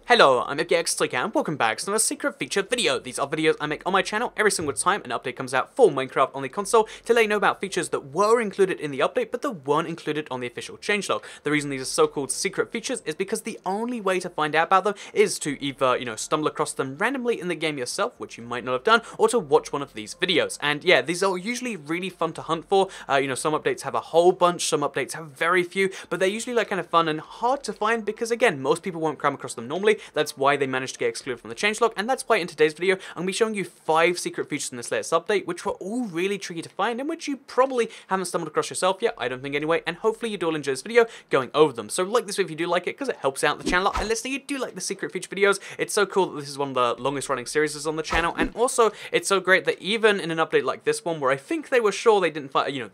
Hello, I'm ibxtoycat and welcome back to another secret feature video. These are videos I make on my channel every single time an update comes out for Minecraft on the console to let you know about features that were included in the update but that weren't included on the official changelog. The reason these are so-called secret features is because the only way to find out about them is to either, stumble across them randomly in the game yourself, which you might not have done, or to watch one of these videos. And yeah, these are usually really fun to hunt for. Some updates have a whole bunch, some updates have very few, but they're usually kind of fun and hard to find because, again, most people won't come across them normally. That's why they managed to get excluded from the changelog, and that's why in today's video I'm going to be showing you 5 secret features in this latest update, which were all really tricky to find and which you probably haven't stumbled across yourself yet, I don't think anyway, and hopefully you do all enjoy this video going over them. So like this video if you do like it, because it helps out the channel, and let's say you do like the secret feature videos. It's so cool that this is one of the longest running series on the channel, and also it's so great that even in an update like this one, where I think they were sure they didn't find,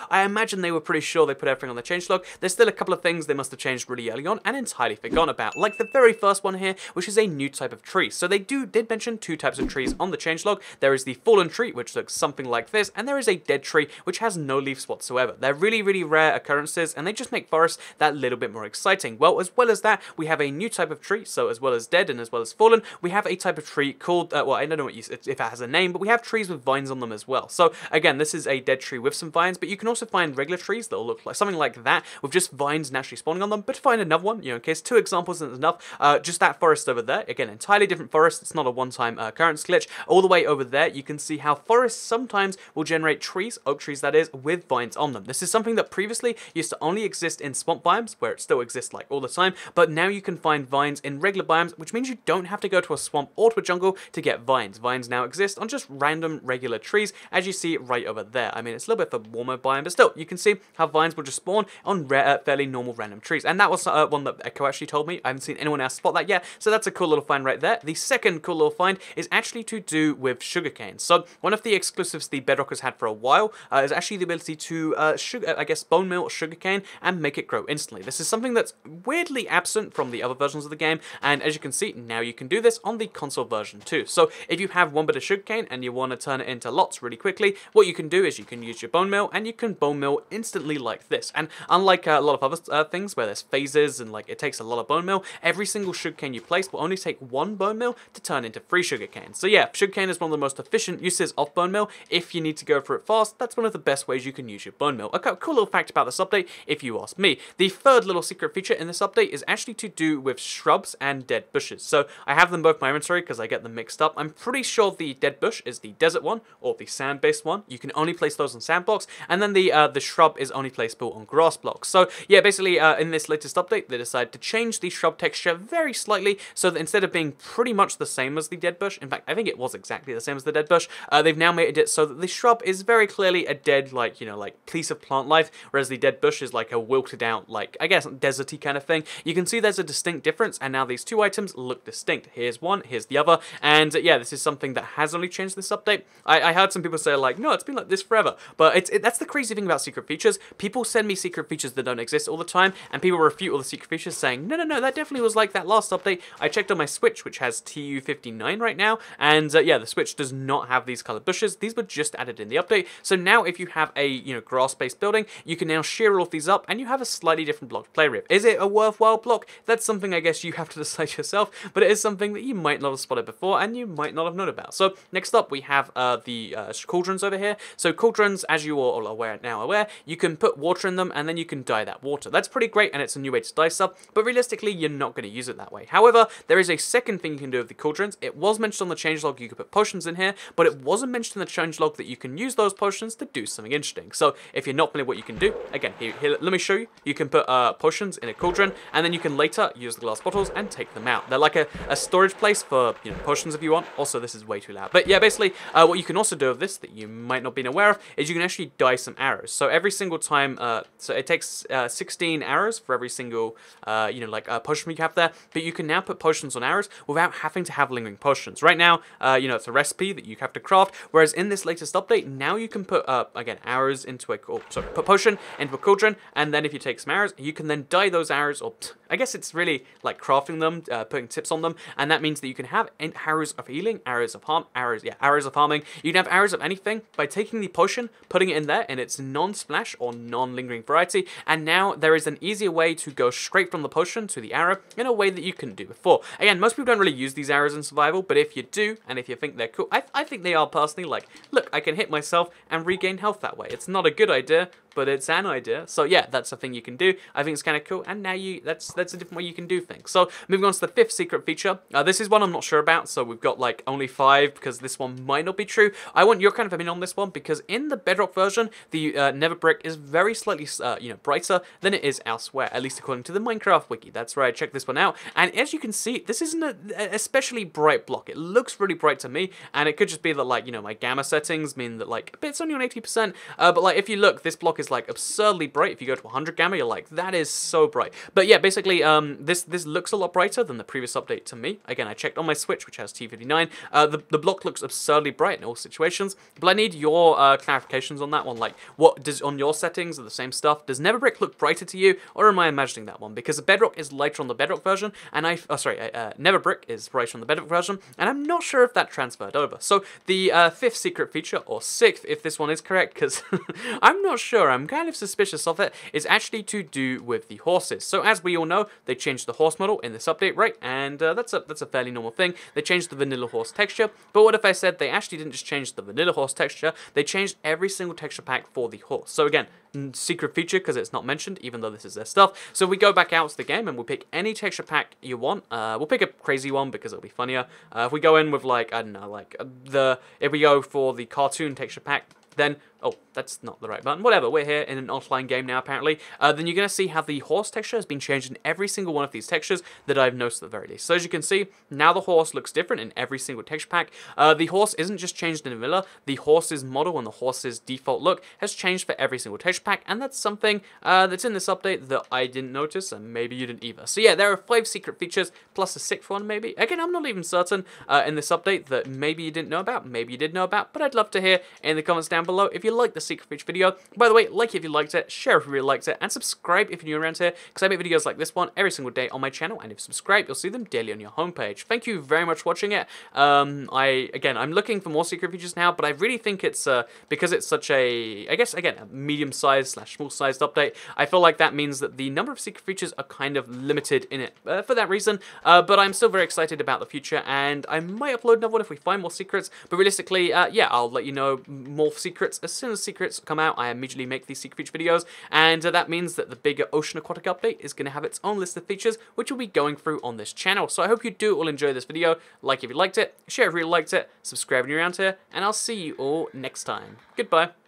I imagine they were pretty sure they put everything on the changelog, there's still a couple of things they must have changed really early on and entirely forgotten about, like the very first one here, which is a new type of tree. So they did mention 2 types of trees on the changelog. There is the fallen tree, which looks something like this, and there is a dead tree, which has no leaves whatsoever. They're really, really rare occurrences, and they just make forests that little bit more exciting. Well, as well as that, we have a new type of tree, so as well as dead and as well as fallen, we have a type of tree called, well, I don't know if it has a name, but we have trees with vines on them as well. So again, this is a dead tree with some vines, but you can also find regular trees that will look like something like that, with just vines naturally spawning on them. But to find another one, in case 2 examples isn't enough, just that forest over there, again, entirely different forest, it's not a one-time occurrence glitch. All the way over there, you can see how forests sometimes will generate trees, oak trees that is, with vines on them. This is something that previously used to only exist in swamp biomes, where it still exists like all the time, but now you can find vines in regular biomes, which means you don't have to go to a swamp or to a jungle to get vines. Vines now exist on just random regular trees, as you see right over there. I mean, it's a little bit of a warmer biome, but still, you can see how vines will just spawn on rare, fairly normal random trees. And that was one that Echo actually told me. I haven't seen anyone else spot that yet, so that's a cool little find right there. The second cool little find is actually to do with sugarcane. So one of the exclusives the Bedrockers had for a while is actually the ability to bone meal sugarcane and make it grow instantly. This is something that's weirdly absent from the other versions of the game, and as you can see, now you can do this on the console version too. So if you have one bit of sugarcane and you want to turn it into lots really quickly, what you can do is you can use your bone meal and you can bone meal instantly like this. And unlike a lot of other things where there's phases and it takes a lot of bone meal, every single sugarcane you place will only take 1 bone meal to turn into 3 sugarcane. So yeah, sugarcane is one of the most efficient uses of bone meal. If you need to go for it fast, that's one of the best ways you can use your bone meal. A cool little fact about this update, if you ask me. The third little secret feature in this update is actually to do with shrubs and dead bushes. So I have them both in my inventory because I get them mixed up. I'm pretty sure the dead bush is the desert one or the sand-based one. You can only place those on sand blocks, and then the shrub is only placeable on grass blocks. So yeah, basically in this latest update, they decided to change the shrub texture very slightly so that instead of being pretty much the same as the dead bush, in fact, I think it was exactly the same as the dead bush, they've now made it so that the shrub is very clearly a dead, piece of plant life, whereas the dead bush is like a wilted out, I guess, deserty kind of thing. You can see there's a distinct difference, and now these 2 items look distinct. Here's one, here's the other, and yeah, this is something that has only changed this update. I heard some people say, no, it's been like this forever, but that's the crazy thing about secret features. People send me secret features that don't exist all the time, and people refute all the secret features saying, no, that definitely was like that last update. I checked on my Switch, which has TU59 right now, and yeah, the Switch does not have these colored bushes. These were just added in the update. So now if you have a grass-based building, you can now shear all of these up, and you have a slightly different block to play with. Is it a worthwhile block? That's something I guess you have to decide yourself, but it is something that you might not have spotted before, and you might not have known about. So next up, we have the cauldrons over here. So cauldrons, as you all are aware, you can put water in them, and then you can dye that water. That's pretty great, and it's a new way to dye stuff, but realistically, you're not going to use it that way. However, there is a second thing you can do with the cauldrons. It was mentioned on the changelog you could put potions in here, but it wasn't mentioned in the changelog that you can use those potions to do something interesting. So if you're not familiar what you can do, again, here let me show you. You can put potions in a cauldron, and then you can later use the glass bottles and take them out. They're like a storage place for potions if you want. Also, this is way too loud. But yeah, basically, what you can also do with this that you might not been aware of is you can actually dye some arrows. So every single time, so it takes 16 arrows for every single, potion you have there, but you can now put potions on arrows without having to have lingering potions. Right now, it's a recipe that you have to craft, whereas in this latest update, now you can put, again, arrows into put potion into a cauldron, and then if you take some arrows, you can then dye those arrows, or I guess it's really like crafting them, putting tips on them, and that means that you can have arrows of healing, arrows of arrows of harming. You can have arrows of anything by taking the potion, putting it in there in its non-splash or non-lingering variety, and now there is an easier way to go straight from the potion to the arrow in a way that you couldn't do before. Again, most people don't really use these arrows in survival, but if you do, and if you think they're cool, I think they are personally. Like, look, I can hit myself and regain health that way. It's not a good idea, but it's an idea. So yeah, that's a thing you can do. I think it's kind of cool, and now that's a different way you can do things. So moving on to the 5th secret feature. This is one I'm not sure about, so we've got like only 5 because this one might not be true. I want your kind of opinion on this one because in the Bedrock version, the Nether brick is very slightly brighter than it is elsewhere, at least according to the Minecraft wiki. That's right, check this one out. And as you can see, this isn't an especially bright block. It looks really bright to me, and it could just be that, like, you know, my gamma settings mean that, like, it's only on 80%, but like if you look, this block is like absurdly bright. If you go to 100 gamma, you're like, that is so bright. But yeah, basically, this looks a lot brighter than the previous update to me. Again, I checked on my Switch, which has TU59. The block looks absurdly bright in all situations, but I need your clarifications on that one. Like, what does on your settings are the same stuff? Does Nether brick look brighter to you, or am I imagining that one? Because the Bedrock is lighter on the Bedrock version, and Nether brick is brighter on the Bedrock version, and I'm not sure if that transferred over. So the 5th secret feature, or 6th, if this one is correct, because I'm not sure, I'm kind of suspicious of it, is actually to do with the horses. So as we all know, they changed the horse model in this update, right? And that's a fairly normal thing. They changed the vanilla horse texture, but what if I said they actually didn't just change the vanilla horse texture, they changed every single texture pack for the horse. So again, secret feature because it's not mentioned, even though this is their stuff. So we go back out to the game and we'll pick any texture pack you want. We'll pick a crazy one because it'll be funnier. If we go in with, like, I don't know, like if we go for the cartoon texture pack, then, oh, that's not the right button. Whatever, we're here in an offline game now, apparently. Then you're going to see how the horse texture has been changed in every single one of these textures that I've noticed at the very least. So as you can see, now the horse looks different in every single texture pack. The horse isn't just changed in vanilla. The horse's model and the horse's default look has changed for every single texture pack, and that's something that's in this update that I didn't notice, and maybe you didn't either. So yeah, there are 5 secret features, plus a 6th one, maybe. Again, I'm not even certain in this update that maybe you didn't know about, maybe you did know about, but I'd love to hear in the comments down below if you like the secret feature video. By the way, like if you liked it, share if you really liked it, and subscribe if you're new around here, because I make videos like this one every single day on my channel, and if you subscribe, you'll see them daily on your homepage. Thank you very much for watching it. I'm looking for more secret features now, but I really think it's, because it's such a, I guess, again, a medium-sized / small-sized update, I feel like that means that the number of secret features are kind of limited in it for that reason, but I'm still very excited about the future, and I might upload another one if we find more secrets, but realistically, yeah, I'll let you know more secrets as soon as secrets come out. I immediately make these secret feature videos, and that means that the bigger Ocean Aquatic update is going to have its own list of features, which we'll be going through on this channel. So I hope you do all enjoy this video. Like if you liked it, share if you really liked it, subscribe if you're around here, and I'll see you all next time. Goodbye.